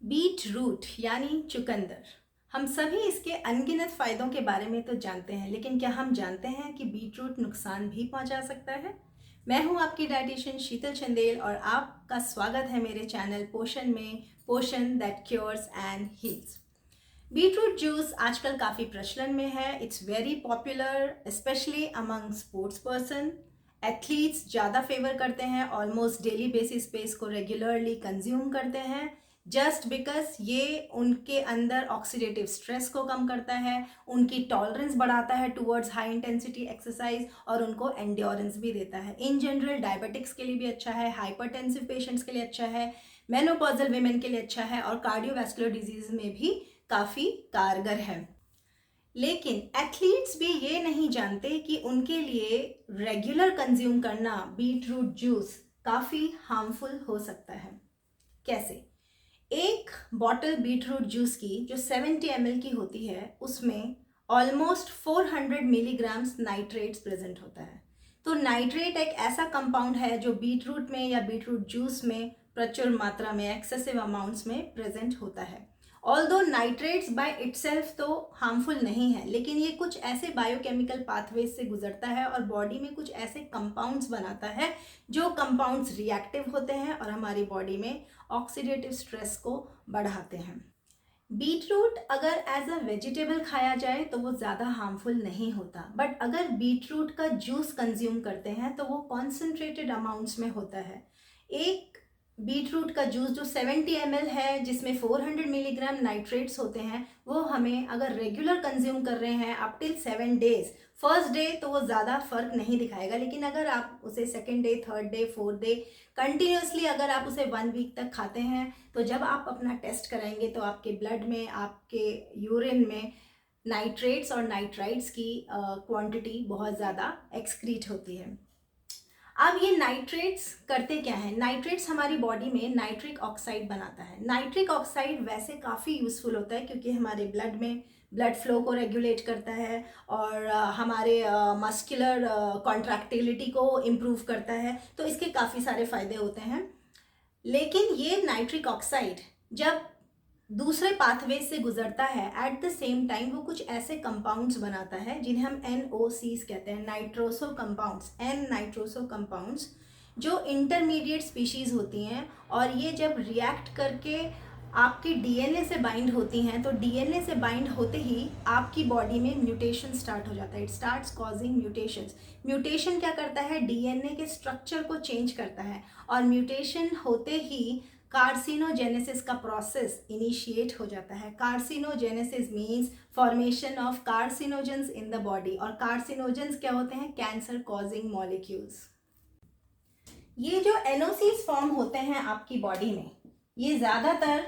Beet root यानी चुकंदर। हम सभी इसके अनगिनत फ़ायदों के बारे में तो जानते हैं, लेकिन क्या हम जानते हैं कि बीट रूट नुकसान भी पहुंचा सकता है? मैं हूं आपकी डाइटिशियन शीतल चंदेल और आपका स्वागत है मेरे चैनल पोषण में, Poshan that cures and heals. Beetroot juice आजकल काफ़ी प्रचलन में है। It's very popular specially among sports person. Athletes ज़्यादा फेवर करते हैं, ऑलमोस्ट डेली बेसिस पे इसको रेगुलरली कंज्यूम करते हैं जस्ट बिकॉज ये उनके अंदर ऑक्सीडेटिव स्ट्रेस को कम करता है, उनकी टॉलरेंस बढ़ाता है टूवर्ड्स हाई इंटेंसिटी एक्सरसाइज और उनको एंड्योरेंस भी देता है। इन जनरल डायबिटिक्स के लिए भी अच्छा है, हाइपरटेंसिव पेशेंट्स के लिए अच्छा है, मेनोपॉजल वीमेन के लिए अच्छा है और कार्डियोवैस्कुलर डिजीज में भी काफ़ी कारगर है। लेकिन एथलीट्स भी ये नहीं जानते कि उनके लिए रेगुलर कंज्यूम करना बीट रूट जूस काफ़ी हार्मफुल हो सकता है। कैसे? एक बॉटल बीट रूट जूस की जो 70 ml की होती है उसमें ऑलमोस्ट 400 मिलीग्राम्स नाइट्रेट्स प्रेजेंट होता है। तो नाइट्रेट एक ऐसा कंपाउंड है जो बीट रूट में या बीट रूट जूस में प्रचुर मात्रा में एक्सेसिव अमाउंट्स में प्रेजेंट होता है। ऑल्दो नाइट्रेट्स बाय इटसेल्फ तो हार्मफुल नहीं है, लेकिन ये कुछ ऐसे बायोकेमिकल पाथवेज से गुजरता है और बॉडी में कुछ ऐसे कंपाउंड्स बनाता है जो कंपाउंड्स रिएक्टिव होते हैं और हमारी बॉडी में ऑक्सीडेटिव स्ट्रेस को बढ़ाते हैं। बीट रूट अगर एज अ वेजिटेबल खाया जाए तो वो ज़्यादा हार्मफुल नहीं होता, बट अगर बीट रूट का जूस कंज्यूम करते हैं तो वो कॉन्सेंट्रेटेड अमाउंट्स में होता है। एक बीट रूट का जूस जो 70 ml है जिसमें 400 मिलीग्राम नाइट्रेट्स होते हैं, वो हमें अगर रेगुलर कंज्यूम कर रहे हैं up till 7 days, first day तो वो ज़्यादा फर्क नहीं दिखाएगा, लेकिन अगर आप उसे second day, third day, fourth day continuously अगर आप उसे 1 वीक तक खाते हैं तो जब आप अपना टेस्ट कराएंगे तो आपके ब्लड में, आपके यूरिन में नाइट्रेट्स और नाइट्राइट्स की क्वांटिटी बहुत ज़्यादा एक्सक्रीट होती है। अब ये नाइट्रेट्स करते क्या है? नाइट्रेट्स हमारी बॉडी में नाइट्रिक ऑक्साइड बनाता है। नाइट्रिक ऑक्साइड वैसे काफ़ी यूज़फुल होता है क्योंकि हमारे ब्लड में ब्लड फ्लो को रेगुलेट करता है और हमारे मस्कुलर कॉन्ट्रैक्टिलिटी को इम्प्रूव करता है, तो इसके काफ़ी सारे फ़ायदे होते हैं। लेकिन ये नाइट्रिक ऑक्साइड जब दूसरे पाथवे से गुजरता है एट द सेम टाइम वो कुछ ऐसे कंपाउंड्स बनाता है जिन्हें हम NOCs कहते हैं, nitroso compounds, N nitroso compounds, जो इंटरमीडिएट स्पीशीज़ होती हैं और ये जब रिएक्ट करके आपके DNA से बाइंड होती हैं तो DNA से बाइंड होते ही आपकी बॉडी में म्यूटेशन स्टार्ट हो जाता है। It starts causing mutations. Mutation क्या करता है? DNA के स्ट्रक्चर को चेंज करता है और म्यूटेशन होते ही कार्सिनोजेनेसिस का प्रोसेस इनिशिएट हो जाता है। Carcinogenesis means formation of carcinogens in the body, और कार्सिनोजेंस क्या होते हैं? Cancer causing molecules. ये जो NOCs फॉर्म होते हैं आपकी बॉडी में, ये ज़्यादातर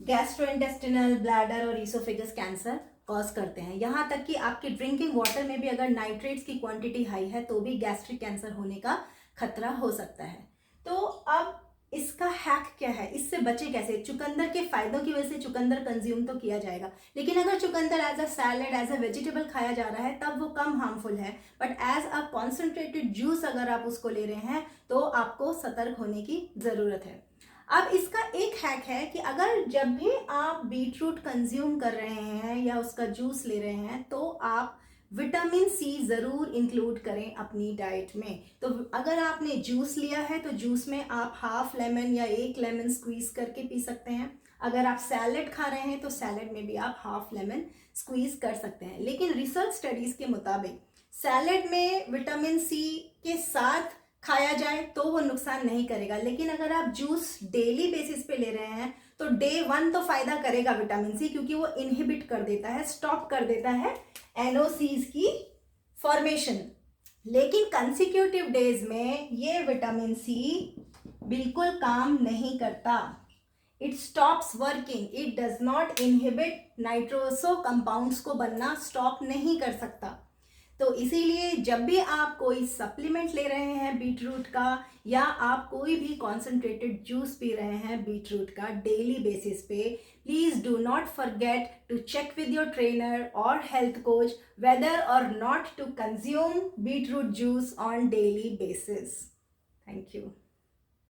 गैस्ट्रोइंटेस्टिनल, ब्लैडर और ईसोफेगस कैंसर कॉज करते हैं। यहाँ तक कि आपकी ड्रिंकिंग वाटर में भी अगर नाइट्रेट्स की क्वांटिटी हाई है तो भी गैस्ट्रिक कैंसर होने का खतरा हो सकता है। तो अब इसका हैक क्या है? इससे बचे कैसे? चुकंदर के फायदों की वजह से चुकंदर कंज्यूम तो किया जाएगा, लेकिन अगर चुकंदर as a salad, as a vegetable खाया जा रहा है तब वो कम हार्मफुल है, but as a concentrated juice अगर आप उसको ले रहे हैं तो आपको सतर्क होने की ज़रूरत है। अब इसका एक हैक है कि अगर जब भी आप बीट रूट कंज्यूम कर रहे हैं या उसका जूस ले रहे हैं तो आप विटामिन सी ज़रूर इंक्लूड करें अपनी डाइट में। तो अगर आपने जूस लिया है तो जूस में आप हाफ लेमन या 1 लेमन स्क्वीज करके पी सकते हैं। अगर आप सैलेड खा रहे हैं तो सैलेड में भी आप हाफ लेमन स्क्वीज कर सकते हैं। लेकिन रिसर्च स्टडीज़ के मुताबिक सैलेड में विटामिन सी के साथ खाया जाए तो वो नुकसान नहीं करेगा, लेकिन अगर आप जूस डेली बेसिस पे ले रहे हैं तो डे 1 तो फायदा करेगा विटामिन सी, क्योंकि वो इनहिबिट कर देता है, स्टॉप कर देता है NOCs की फॉर्मेशन। लेकिन कंसिक्यूटिव डेज में ये विटामिन सी बिल्कुल काम नहीं करता। It stops working, it does not inhibit, nitroso compounds को बनना स्टॉप नहीं कर सकता। तो इसीलिए जब भी आप कोई सप्लीमेंट ले रहे हैं बीट रूट का या आप कोई भी कॉन्सेंट्रेटेड जूस पी रहे हैं बीट रूट का डेली बेसिस पे, please do not forget to check with your trainer और health coach whether or not to consume beetroot juice on daily basis. Thank you.